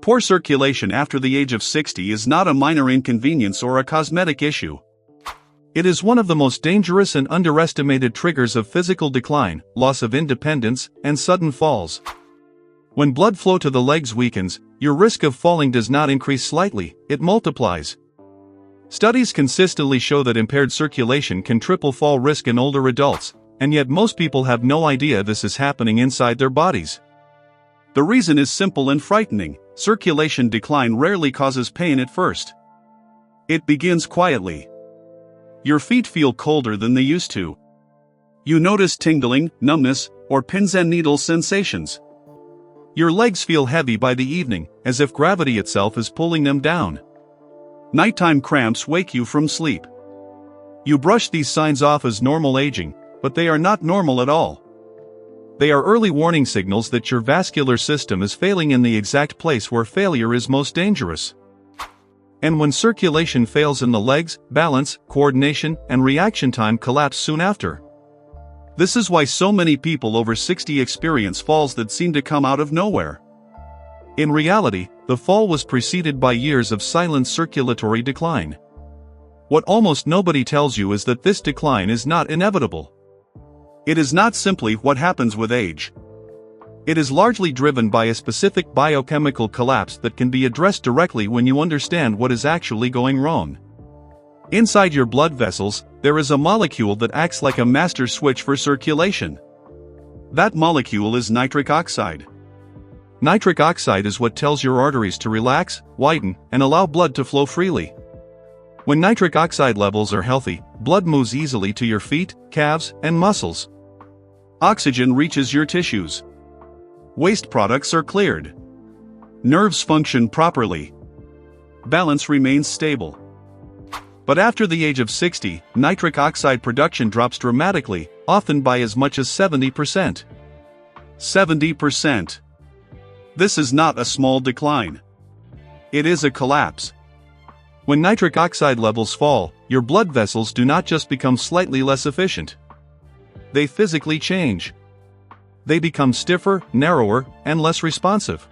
Poor circulation after the age of 60 is not a minor inconvenience or a cosmetic issue. It is one of the most dangerous and underestimated triggers of physical decline, loss of independence, and sudden falls. When blood flow to the legs weakens, your risk of falling does not increase slightly, it multiplies. Studies consistently show that impaired circulation can triple fall risk in older adults, and yet most people have no idea this is happening inside their bodies. The reason is simple and frightening: circulation decline rarely causes pain at first. It begins quietly. Your feet feel colder than they used to. You notice tingling, numbness, or pins and needles sensations. Your legs feel heavy by the evening, as if gravity itself is pulling them down. Nighttime cramps wake you from sleep. You brush these signs off as normal aging, but they are not normal at all. They are early warning signals that your vascular system is failing in the exact place where failure is most dangerous. And when circulation fails in the legs, balance, coordination, and reaction time collapse soon after. This is why so many people over 60 experience falls that seem to come out of nowhere. In reality, the fall was preceded by years of silent circulatory decline. What almost nobody tells you is that this decline is not inevitable. It is not simply what happens with age. It is largely driven by a specific biochemical collapse that can be addressed directly when you understand what is actually going wrong. Inside your blood vessels, there is a molecule that acts like a master switch for circulation. That molecule is nitric oxide. Nitric oxide is what tells your arteries to relax, widen, and allow blood to flow freely. When nitric oxide levels are healthy, blood moves easily to your feet, calves, and muscles. Oxygen reaches your tissues. Waste products are cleared. Nerves function properly. Balance remains stable. But after the age of 60, nitric oxide production drops dramatically, often by as much as 70%. 70%. This is not a small decline. It is a collapse. When nitric oxide levels fall, your blood vessels do not just become slightly less efficient. They physically change. They become stiffer, narrower, and less responsive.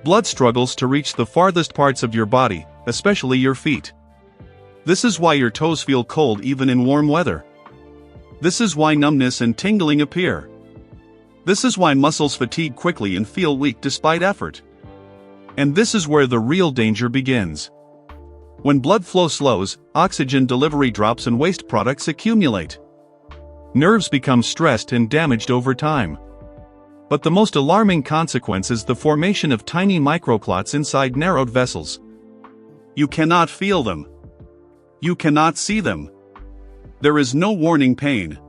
Blood struggles to reach the farthest parts of your body, especially your feet. This is why your toes feel cold even in warm weather. This is why numbness and tingling appear. This is why muscles fatigue quickly and feel weak despite effort. And this is where the real danger begins. When blood flow slows, oxygen delivery drops and waste products accumulate. Nerves become stressed and damaged over time. But the most alarming consequence is the formation of tiny microclots inside narrowed vessels. You cannot feel them. You cannot see them. There is no warning pain.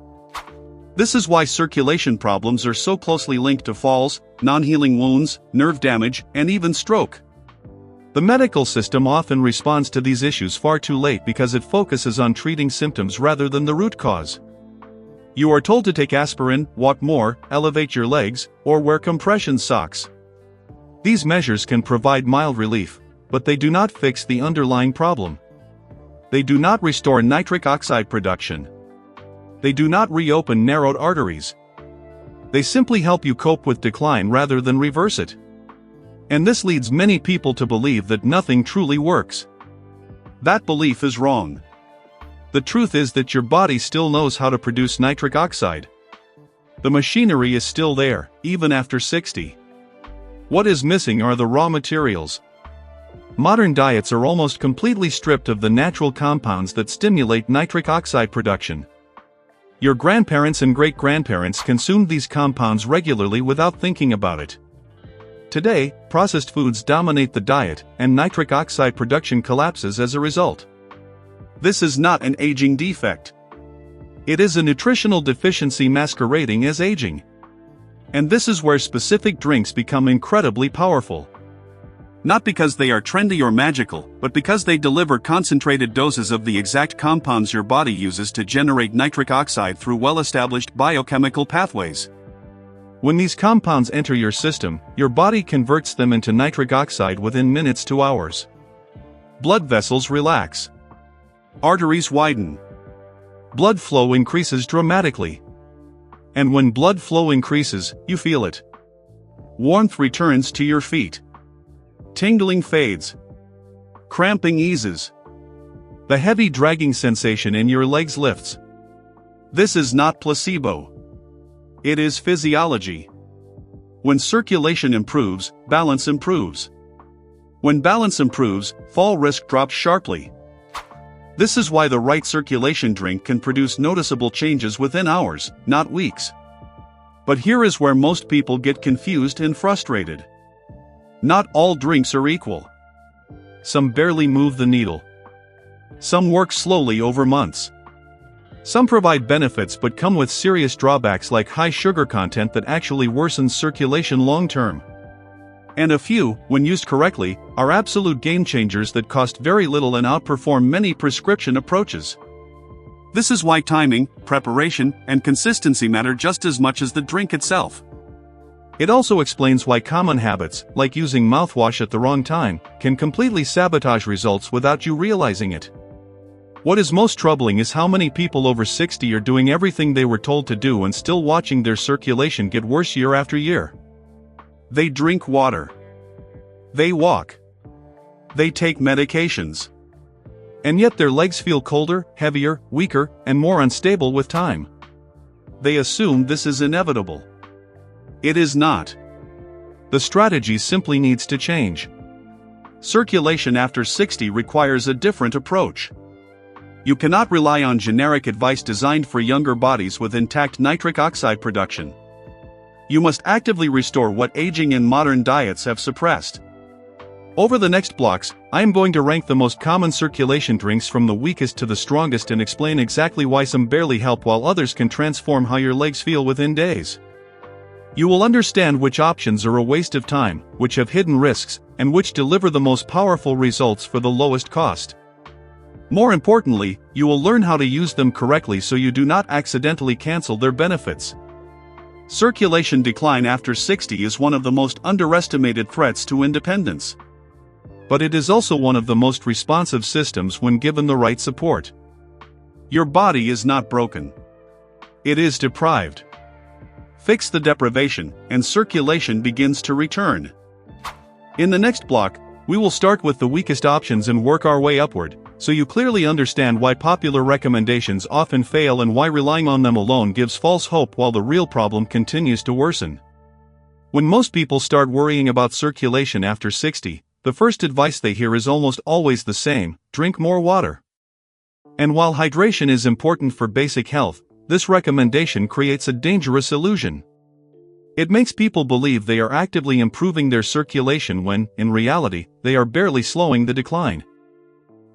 This is why circulation problems are so closely linked to falls, non-healing wounds, nerve damage, and even stroke. The medical system often responds to these issues far too late because it focuses on treating symptoms rather than the root cause. You are told to take aspirin, walk more, elevate your legs, or wear compression socks. These measures can provide mild relief, but they do not fix the underlying problem. They do not restore nitric oxide production. They do not reopen narrowed arteries. They simply help you cope with decline rather than reverse it. And this leads many people to believe that nothing truly works. That belief is wrong. The truth is that your body still knows how to produce nitric oxide. The machinery is still there, even after 60. What is missing are the raw materials. Modern diets are almost completely stripped of the natural compounds that stimulate nitric oxide production. Your grandparents and great-grandparents consumed these compounds regularly without thinking about it. Today, processed foods dominate the diet, and nitric oxide production collapses as a result. This is not an aging defect. It is a nutritional deficiency masquerading as aging. And this is where specific drinks become incredibly powerful. Not because they are trendy or magical, but because they deliver concentrated doses of the exact compounds your body uses to generate nitric oxide through well-established biochemical pathways. When these compounds enter your system, your body converts them into nitric oxide within minutes to hours. Blood vessels relax. Arteries widen. Blood flow increases dramatically. And when blood flow increases, you feel it. Warmth returns to your feet. Tingling fades. Cramping eases. The heavy dragging sensation in your legs lifts. This is not placebo. It is physiology. When circulation improves, balance improves. When balance improves, fall risk drops sharply. This is why the right circulation drink can produce noticeable changes within hours, not weeks. But here is where most people get confused and frustrated. Not all drinks are equal. Some barely move the needle. Some work slowly over months. Some provide benefits but come with serious drawbacks like high sugar content that actually worsens circulation long term. And a few, when used correctly, are absolute game changers that cost very little and outperform many prescription approaches. This is why timing, preparation, and consistency matter just as much as the drink itself. It also explains why common habits, like using mouthwash at the wrong time, can completely sabotage results without you realizing it. What is most troubling is how many people over 60 are doing everything they were told to do and still watching their circulation get worse year after year. They drink water. They walk. They take medications. And yet their legs feel colder, heavier, weaker, and more unstable with time. They assume this is inevitable. It is not. The strategy simply needs to change. Circulation after 60 requires a different approach. You cannot rely on generic advice designed for younger bodies with intact nitric oxide production. You must actively restore what aging and modern diets have suppressed. Over the next blocks, I am going to rank the most common circulation drinks from the weakest to the strongest and explain exactly why some barely help while others can transform how your legs feel within days. You will understand which options are a waste of time, which have hidden risks, and which deliver the most powerful results for the lowest cost. More importantly, you will learn how to use them correctly so you do not accidentally cancel their benefits. Circulation decline after 60 is one of the most underestimated threats to independence. But it is also one of the most responsive systems when given the right support. Your body is not broken. It is deprived. Fix the deprivation, and circulation begins to return. In the next block, we will start with the weakest options and work our way upward, so you clearly understand why popular recommendations often fail and why relying on them alone gives false hope while the real problem continues to worsen. When most people start worrying about circulation after 60, the first advice they hear is almost always the same: drink more water. And while hydration is important for basic health, this recommendation creates a dangerous illusion. It makes people believe they are actively improving their circulation when, in reality, they are barely slowing the decline.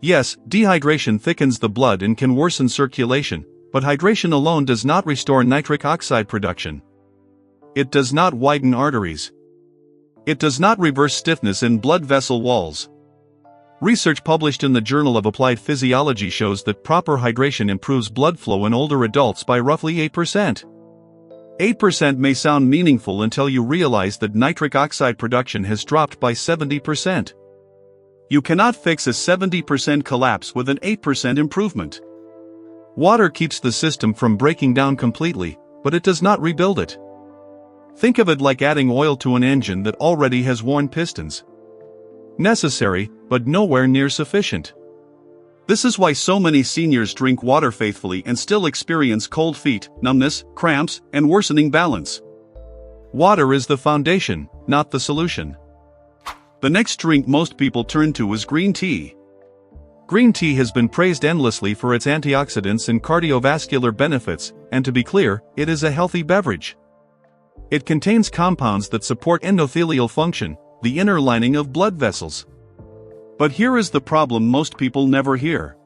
Yes, dehydration thickens the blood and can worsen circulation, but hydration alone does not restore nitric oxide production. It does not widen arteries. It does not reverse stiffness in blood vessel walls. Research published in the Journal of Applied Physiology shows that proper hydration improves blood flow in older adults by roughly 8%. 8% may sound meaningful until you realize that nitric oxide production has dropped by 70%. You cannot fix a 70% collapse with an 8% improvement. Water keeps the system from breaking down completely, but it does not rebuild it. Think of it like adding oil to an engine that already has worn pistons. Necessary, but nowhere near sufficient. This is why so many seniors drink water faithfully and still experience cold feet, numbness, cramps, and worsening balance. Water is the foundation, not the solution. The next drink most people turn to is green tea. Green tea has been praised endlessly for its antioxidants and cardiovascular benefits, and to be clear, it is a healthy beverage. It contains compounds that support endothelial function, the inner lining of blood vessels. But here is the problem most people never hear.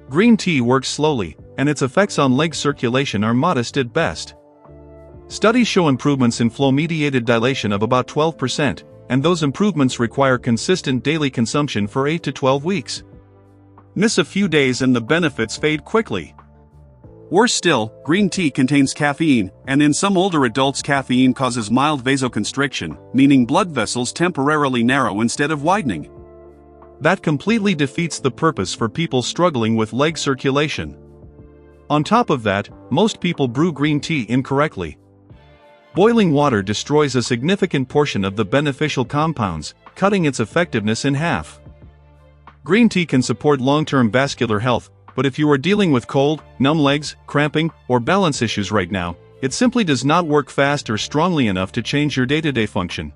Green tea works slowly, and its effects on leg circulation are modest at best. Studies show improvements in flow-mediated dilation of about 12%, and those improvements require consistent daily consumption for 8 to 12 weeks. Miss a few days and the benefits fade quickly. Worse still, green tea contains caffeine, and in some older adults caffeine causes mild vasoconstriction, meaning blood vessels temporarily narrow instead of widening. That completely defeats the purpose for people struggling with leg circulation. On top of that, most people brew green tea incorrectly. Boiling water destroys a significant portion of the beneficial compounds, cutting its effectiveness in half. Green tea can support long-term vascular health, but if you are dealing with cold, numb legs, cramping, or balance issues right now, it simply does not work fast or strongly enough to change your day-to-day function.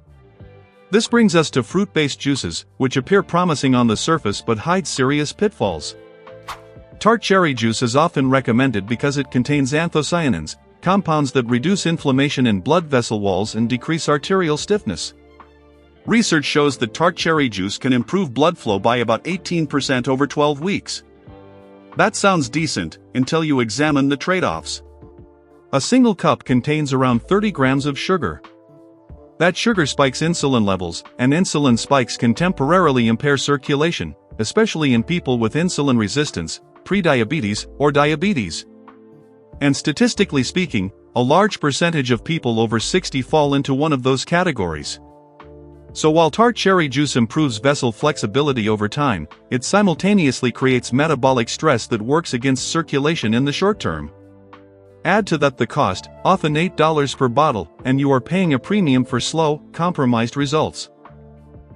This brings us to fruit-based juices, which appear promising on the surface but hide serious pitfalls. Tart cherry juice is often recommended because it contains anthocyanins, compounds that reduce inflammation in blood vessel walls and decrease arterial stiffness. Research shows that tart cherry juice can improve blood flow by about 18% over 12 weeks. That sounds decent, until you examine the trade-offs. A single cup contains around 30 grams of sugar. That sugar spikes insulin levels, and insulin spikes can temporarily impair circulation, especially in people with insulin resistance, prediabetes, or diabetes. And statistically speaking, a large percentage of people over 60 fall into one of those categories. So while tart cherry juice improves vessel flexibility over time, it simultaneously creates metabolic stress that works against circulation in the short term. Add to that the cost, often $8 per bottle, and you are paying a premium for slow, compromised results.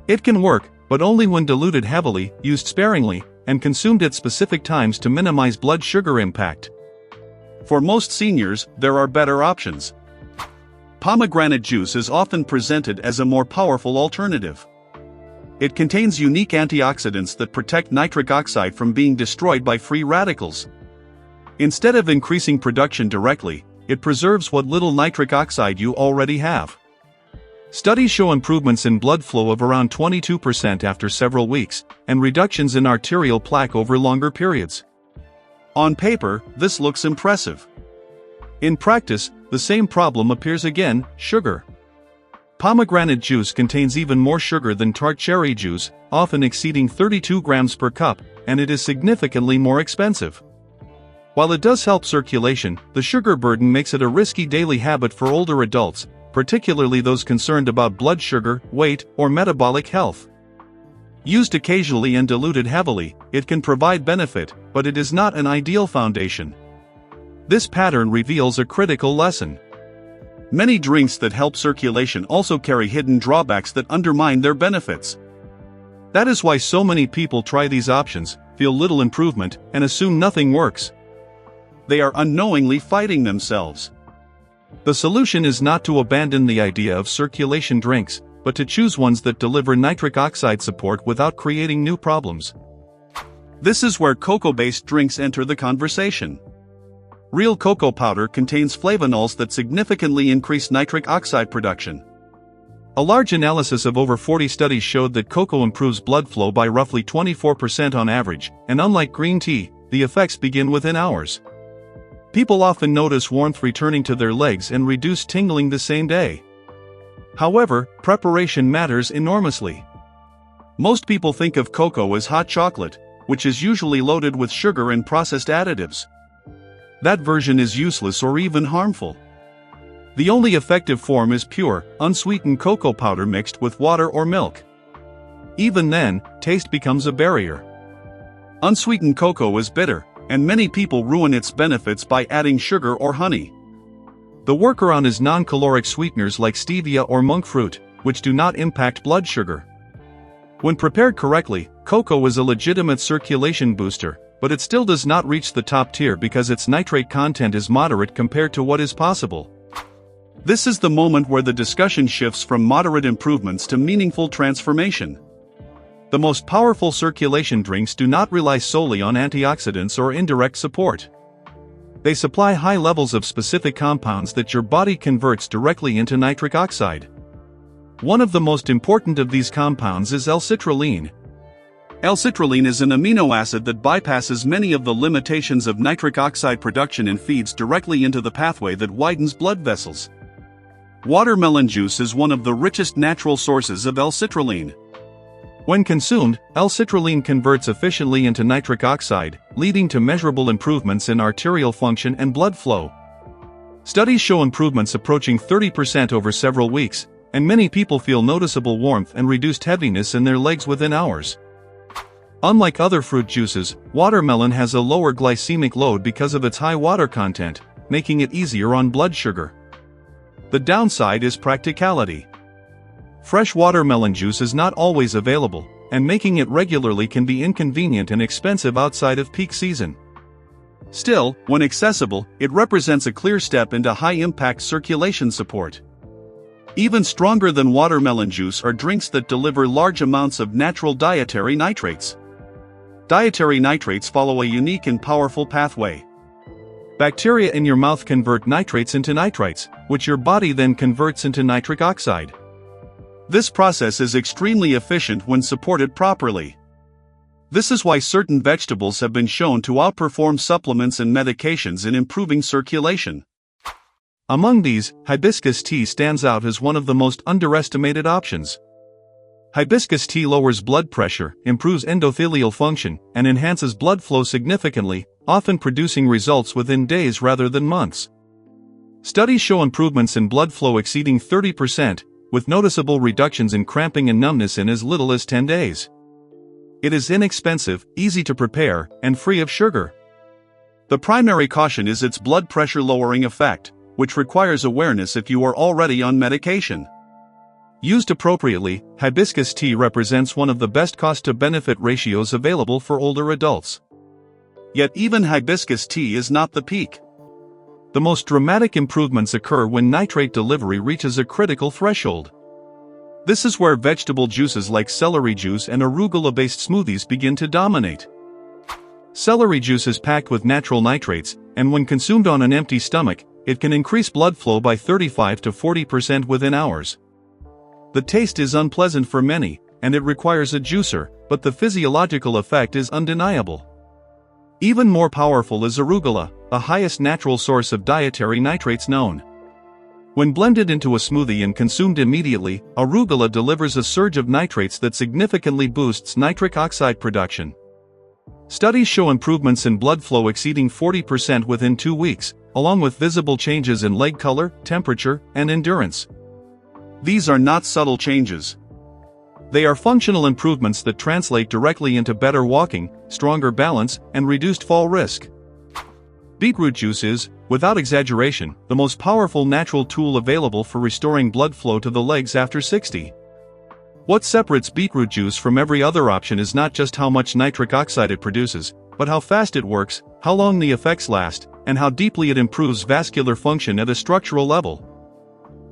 It can work, but only when diluted heavily, used sparingly, and consumed at specific times to minimize blood sugar impact. For most seniors, there are better options. Pomegranate juice is often presented as a more powerful alternative. It contains unique antioxidants that protect nitric oxide from being destroyed by free radicals. Instead of increasing production directly, it preserves what little nitric oxide you already have. Studies show improvements in blood flow of around 22% after several weeks, and reductions in arterial plaque over longer periods. On paper, this looks impressive. In practice, the same problem appears again: sugar. Pomegranate juice contains even more sugar than tart cherry juice, often exceeding 32 grams per cup, and it is significantly more expensive. While it does help circulation, the sugar burden makes it a risky daily habit for older adults, particularly those concerned about blood sugar, weight, or metabolic health. Used occasionally and diluted heavily, it can provide benefit, but it is not an ideal foundation. This pattern reveals a critical lesson. Many drinks that help circulation also carry hidden drawbacks that undermine their benefits. That is why so many people try these options, feel little improvement, and assume nothing works. They are unknowingly fighting themselves. The solution is not to abandon the idea of circulation drinks, but to choose ones that deliver nitric oxide support without creating new problems. This is where cocoa-based drinks enter the conversation. Real cocoa powder contains flavonols that significantly increase nitric oxide production. A large analysis of over 40 studies showed that cocoa improves blood flow by roughly 24% on average, and unlike green tea, the effects begin within hours. People often notice warmth returning to their legs and reduced tingling the same day. However, preparation matters enormously. Most people think of cocoa as hot chocolate, which is usually loaded with sugar and processed additives. That version is useless or even harmful. The only effective form is pure, unsweetened cocoa powder mixed with water or milk. Even then, taste becomes a barrier. Unsweetened cocoa is bitter, and many people ruin its benefits by adding sugar or honey. The workaround is non-caloric sweeteners like stevia or monk fruit, which do not impact blood sugar. When prepared correctly, cocoa is a legitimate circulation booster, but it still does not reach the top tier because its nitrate content is moderate compared to what is possible. This is the moment where the discussion shifts from moderate improvements to meaningful transformation. The most powerful circulation drinks do not rely solely on antioxidants or indirect support. They supply high levels of specific compounds that your body converts directly into nitric oxide. One of the most important of these compounds is L-citrulline. L-citrulline is an amino acid that bypasses many of the limitations of nitric oxide production and feeds directly into the pathway that widens blood vessels. Watermelon juice is one of the richest natural sources of L-citrulline. When consumed, L-citrulline converts efficiently into nitric oxide, leading to measurable improvements in arterial function and blood flow. Studies show improvements approaching 30% over several weeks, and many people feel noticeable warmth and reduced heaviness in their legs within hours. Unlike other fruit juices, watermelon has a lower glycemic load because of its high water content, making it easier on blood sugar. The downside is practicality. Fresh watermelon juice is not always available, and making it regularly can be inconvenient and expensive outside of peak season. Still, when accessible, it represents a clear step into high-impact circulation support. Even stronger than watermelon juice are drinks that deliver large amounts of natural dietary nitrates. Dietary nitrates follow a unique and powerful pathway. Bacteria in your mouth convert nitrates into nitrites, which your body then converts into nitric oxide. This process is extremely efficient when supported properly. This is why certain vegetables have been shown to outperform supplements and medications in improving circulation. Among these, hibiscus tea stands out as one of the most underestimated options. Hibiscus tea lowers blood pressure, improves endothelial function, and enhances blood flow significantly, often producing results within days rather than months. Studies show improvements in blood flow exceeding 30%, with noticeable reductions in cramping and numbness in as little as 10 days. It is inexpensive, easy to prepare, and free of sugar. The primary caution is its blood pressure lowering effect, which requires awareness if you are already on medication. Used appropriately, hibiscus tea represents one of the best cost-to-benefit ratios available for older adults. Yet even hibiscus tea is not the peak. The most dramatic improvements occur when nitrate delivery reaches a critical threshold. This is where vegetable juices like celery juice and arugula-based smoothies begin to dominate. Celery juice is packed with natural nitrates, and when consumed on an empty stomach, it can increase blood flow by 35 to 40% within hours. The taste is unpleasant for many, and it requires a juicer, but the physiological effect is undeniable. Even more powerful is arugula, the highest natural source of dietary nitrates known. When blended into a smoothie and consumed immediately, arugula delivers a surge of nitrates that significantly boosts nitric oxide production. Studies show improvements in blood flow exceeding 40% within 2 weeks, along with visible changes in leg color, temperature, and endurance. These are not subtle changes. They are functional improvements that translate directly into better walking, stronger balance, and reduced fall risk. Beetroot juice is, without exaggeration, the most powerful natural tool available for restoring blood flow to the legs after 60. What separates beetroot juice from every other option is not just how much nitric oxide it produces, but how fast it works, how long the effects last, and how deeply it improves vascular function at a structural level.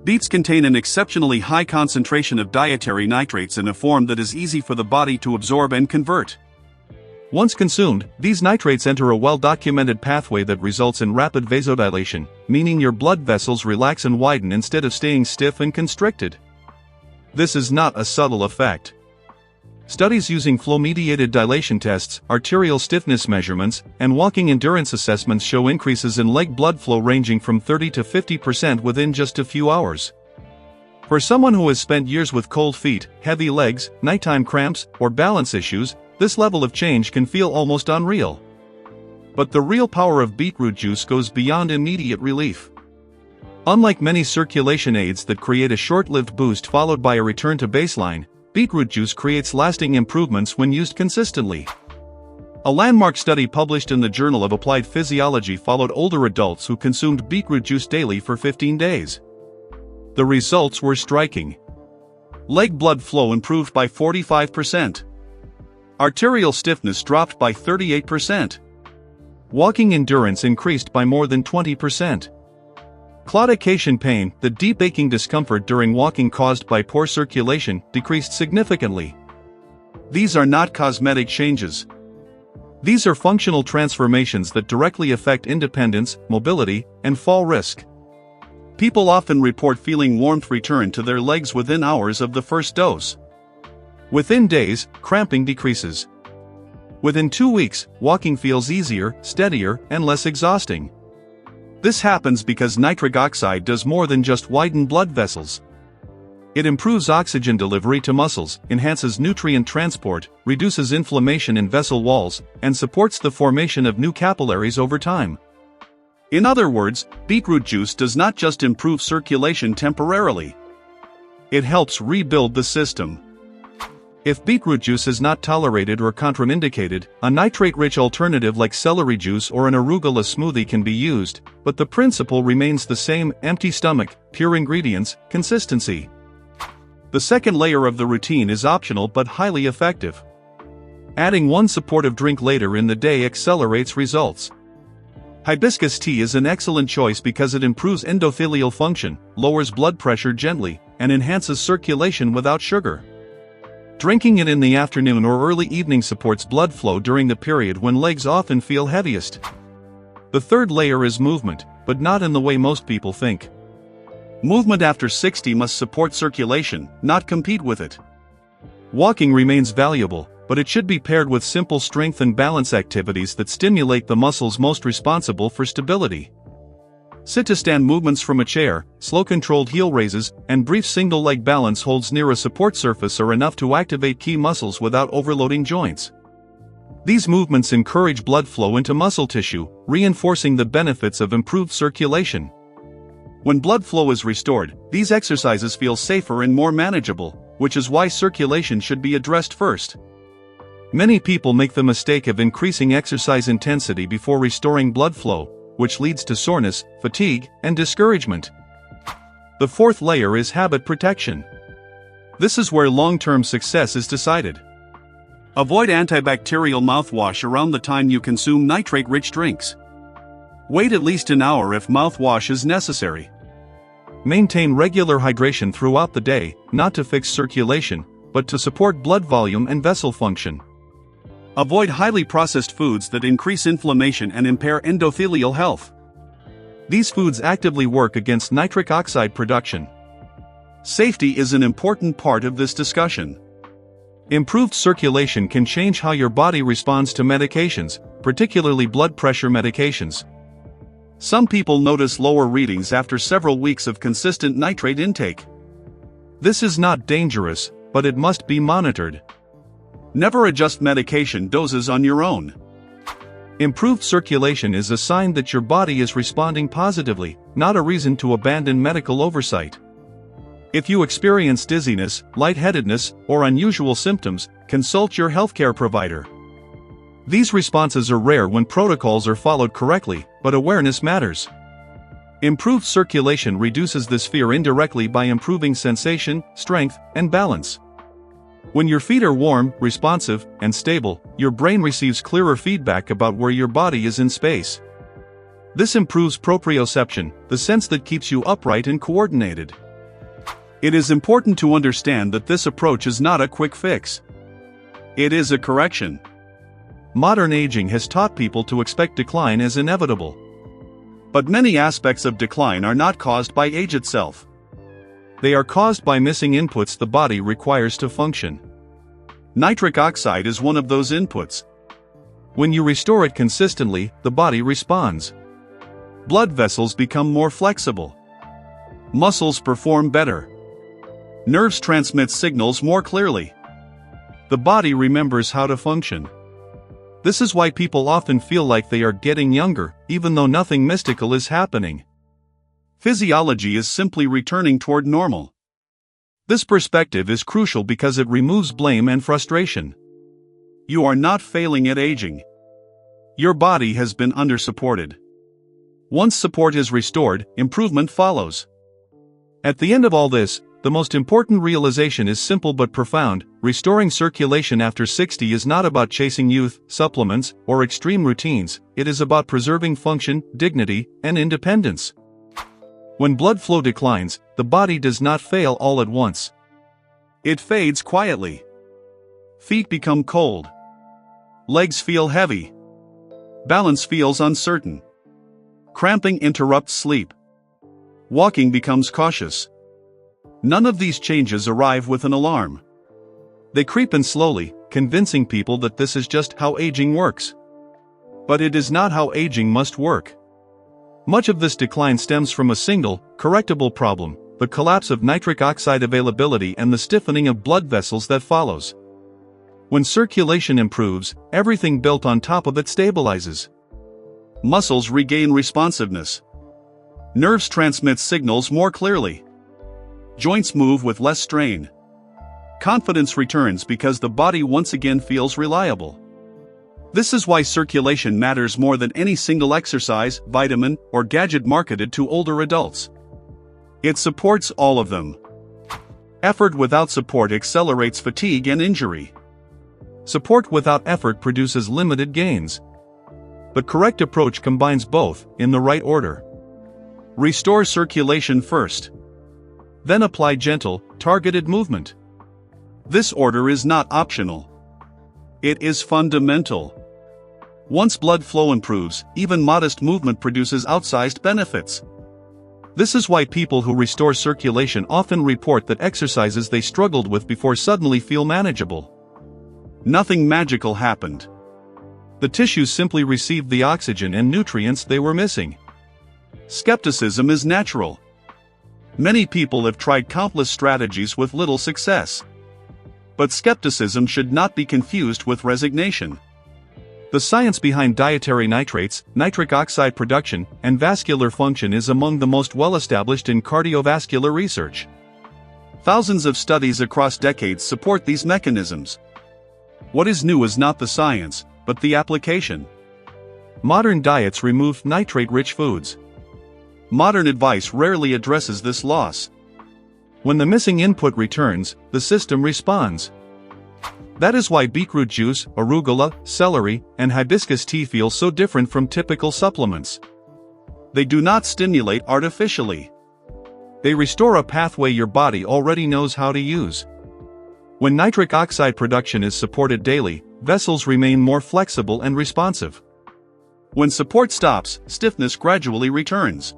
Beets contain an exceptionally high concentration of dietary nitrates in a form that is easy for the body to absorb and convert. Once consumed, these nitrates enter a well-documented pathway that results in rapid vasodilation, meaning your blood vessels relax and widen instead of staying stiff and constricted. This is not a subtle effect. Studies using flow-mediated dilation tests, arterial stiffness measurements, and walking endurance assessments show increases in leg blood flow ranging from 30 to 50% within just a few hours. For someone who has spent years with cold feet, heavy legs, nighttime cramps, or balance issues, this level of change can feel almost unreal. But the real power of beetroot juice goes beyond immediate relief. Unlike many circulation aids that create a short-lived boost followed by a return to baseline, beetroot juice creates lasting improvements when used consistently. A landmark study published in the Journal of Applied Physiology followed older adults who consumed beetroot juice daily for 15 days. The results were striking. Leg blood flow improved by 45%. Arterial stiffness dropped by 38%. Walking endurance increased by more than 20%. Claudication pain, the deep aching discomfort during walking caused by poor circulation, decreased significantly. These are not cosmetic changes. These are functional transformations that directly affect independence, mobility, and fall risk. People often report feeling warmth return to their legs within hours of the first dose. Within days, cramping decreases. Within 2 weeks, walking feels easier, steadier, and less exhausting. This happens because nitric oxide does more than just widen blood vessels. It improves oxygen delivery to muscles, enhances nutrient transport, reduces inflammation in vessel walls, and supports the formation of new capillaries over time. In other words, beetroot juice does not just improve circulation temporarily. It helps rebuild the system. If beetroot juice is not tolerated or contraindicated, a nitrate-rich alternative like celery juice or an arugula smoothie can be used, but the principle remains the same: empty stomach, pure ingredients, consistency. The second layer of the routine is optional but highly effective. Adding one supportive drink later in the day accelerates results. Hibiscus tea is an excellent choice because it improves endothelial function, lowers blood pressure gently, and enhances circulation without sugar. Drinking it in the afternoon or early evening supports blood flow during the period when legs often feel heaviest. The third layer is movement, but not in the way most people think. Movement after 60 must support circulation, not compete with it. Walking remains valuable, but it should be paired with simple strength and balance activities that stimulate the muscles most responsible for stability. Sit-to-stand movements from a chair, slow controlled heel raises, and brief single-leg balance holds near a support surface are enough to activate key muscles without overloading joints. These movements encourage blood flow into muscle tissue, reinforcing the benefits of improved circulation. When blood flow is restored, these exercises feel safer and more manageable, which is why circulation should be addressed first. Many people make the mistake of increasing exercise intensity before restoring blood flow, which leads to soreness, fatigue, and discouragement. The fourth layer is habit protection. This is where long-term success is decided. Avoid antibacterial mouthwash around the time you consume nitrate-rich drinks. Wait at least an hour if mouthwash is necessary. Maintain regular hydration throughout the day, not to fix circulation, but to support blood volume and vessel function. Avoid highly processed foods that increase inflammation and impair endothelial health. These foods actively work against nitric oxide production. Safety is an important part of this discussion. Improved circulation can change how your body responds to medications, particularly blood pressure medications. Some people notice lower readings after several weeks of consistent nitrate intake. This is not dangerous, but it must be monitored. Never adjust medication doses on your own. Improved circulation is a sign that your body is responding positively, not a reason to abandon medical oversight. If you experience dizziness, lightheadedness, or unusual symptoms, consult your healthcare provider. These responses are rare when protocols are followed correctly, but awareness matters. Improved circulation reduces this fear indirectly by improving sensation, strength, and balance. When your feet are warm, responsive, and stable, your brain receives clearer feedback about where your body is in space. This improves proprioception, the sense that keeps you upright and coordinated. It is important to understand that this approach is not a quick fix. It is a correction. Modern aging has taught people to expect decline as inevitable. But many aspects of decline are not caused by age itself. They are caused by missing inputs the body requires to function. Nitric oxide is one of those inputs. When you restore it consistently, the body responds. Blood vessels become more flexible. Muscles perform better. Nerves transmit signals more clearly. The body remembers how to function. This is why people often feel like they are getting younger, even though nothing mystical is happening. Physiology is simply returning toward normal. This perspective is crucial because it removes blame and frustration. You are not failing at aging. Your body has been undersupported. Once support is restored, improvement follows. At the end of all this, the most important realization is simple but profound: restoring circulation after 60 is not about chasing youth, supplements, or extreme routines. It is about preserving function, dignity, and independence. When blood flow declines, the body does not fail all at once. It fades quietly. Feet become cold. Legs feel heavy. Balance feels uncertain. Cramping interrupts sleep. Walking becomes cautious. None of these changes arrive with an alarm. They creep in slowly, convincing people that this is just how aging works. But it is not how aging must work. Much of this decline stems from a single, correctable problem: the collapse of nitric oxide availability and the stiffening of blood vessels that follows. When circulation improves, everything built on top of it stabilizes. Muscles regain responsiveness. Nerves transmit signals more clearly. Joints move with less strain. Confidence returns because the body once again feels reliable. This is why circulation matters more than any single exercise, vitamin, or gadget marketed to older adults. It supports all of them. Effort without support accelerates fatigue and injury. Support without effort produces limited gains. The correct approach combines both, in the right order. Restore circulation first. Then apply gentle, targeted movement. This order is not optional. It is fundamental. Once blood flow improves, even modest movement produces outsized benefits. This is why people who restore circulation often report that exercises they struggled with before suddenly feel manageable. Nothing magical happened. The tissues simply received the oxygen and nutrients they were missing. Skepticism is natural. Many people have tried countless strategies with little success. But skepticism should not be confused with resignation. The science behind dietary nitrates, nitric oxide production, and vascular function is among the most well-established in cardiovascular research. Thousands of studies across decades support these mechanisms. What is new is not the science, but the application. Modern diets remove nitrate-rich foods. Modern advice rarely addresses this loss. When the missing input returns, the system responds. That is why beetroot juice, arugula, celery, and hibiscus tea feel so different from typical supplements. They do not stimulate artificially. They restore a pathway your body already knows how to use. When nitric oxide production is supported daily, vessels remain more flexible and responsive. When support stops, stiffness gradually returns.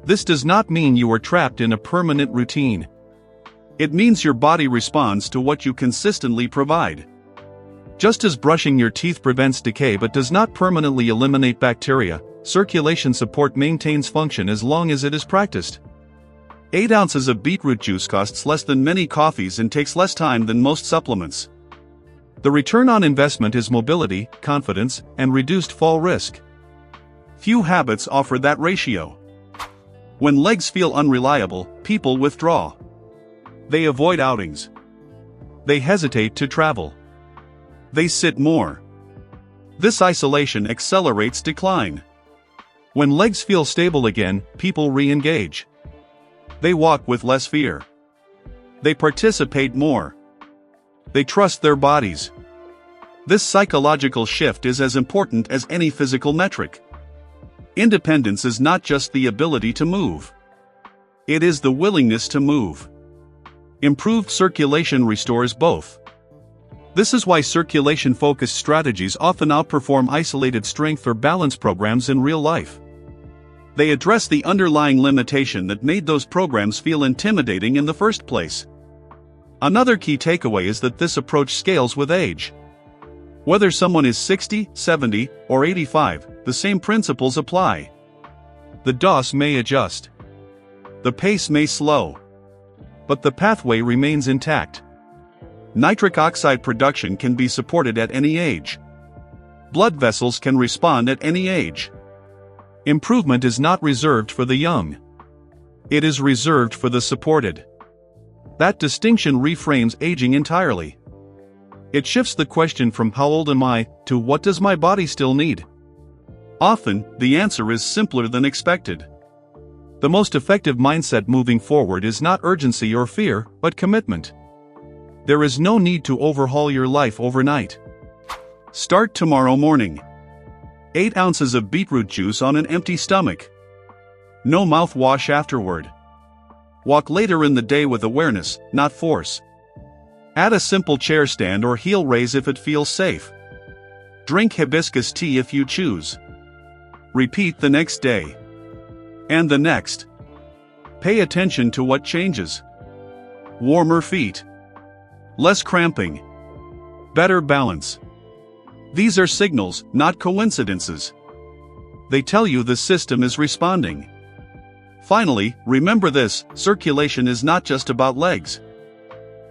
This does not mean you are trapped in a permanent routine. It means your body responds to what you consistently provide. Just as brushing your teeth prevents decay but does not permanently eliminate bacteria, circulation support maintains function as long as it is practiced. 8 ounces of beetroot juice costs less than many coffees and takes less time than most supplements. The return on investment is mobility, confidence, and reduced fall risk. Few habits offer that ratio. When legs feel unreliable, people withdraw. They avoid outings. They hesitate to travel. They sit more. This isolation accelerates decline. When legs feel stable again, people re-engage. They walk with less fear. They participate more. They trust their bodies. This psychological shift is as important as any physical metric. Independence is not just the ability to move. It is the willingness to move. Improved circulation restores both. This is why circulation-focused strategies often outperform isolated strength or balance programs in real life. They address the underlying limitation that made those programs feel intimidating in the first place. Another key takeaway is that this approach scales with age. Whether someone is 60, 70, or 85, the same principles apply. The dose may adjust. The pace may slow. But the pathway remains intact. Nitric oxide production can be supported at any age. Blood vessels can respond at any age. Improvement is not reserved for the young. It is reserved for the supported. That distinction reframes aging entirely. It shifts the question from how old am I to what does my body still need? Often, the answer is simpler than expected. The most effective mindset moving forward is not urgency or fear, but commitment. There is no need to overhaul your life overnight. Start tomorrow morning. 8 ounces of beetroot juice on an empty stomach. No mouthwash afterward. Walk later in the day with awareness, not force. Add a simple chair stand or heel raise if it feels safe. Drink hibiscus tea if you choose. Repeat the next day. And the next. Pay attention to what changes. Warmer feet. Less cramping. Better balance. These are signals, not coincidences. They tell you the system is responding. Finally, remember this: circulation is not just about legs.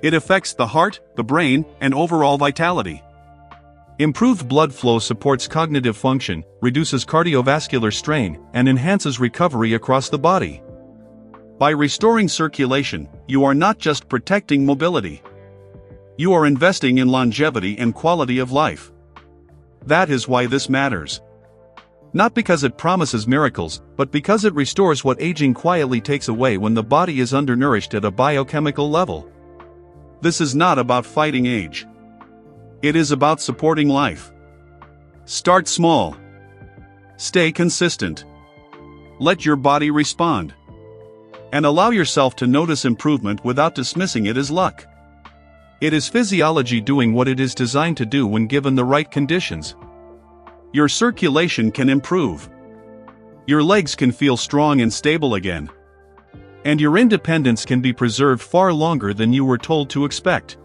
It affects the heart, the brain, and overall vitality. Improved blood flow supports cognitive function, reduces cardiovascular strain, and enhances recovery across the body. By restoring circulation, you are not just protecting mobility. You are investing in longevity and quality of life. That is why this matters. Not because it promises miracles, but because it restores what aging quietly takes away when the body is undernourished at a biochemical level. This is not about fighting age. It is about supporting life. Start small. Stay consistent. Let your body respond. And allow yourself to notice improvement without dismissing it as luck. It is physiology doing what it is designed to do when given the right conditions. Your circulation can improve. Your legs can feel strong and stable again. And your independence can be preserved far longer than you were told to expect.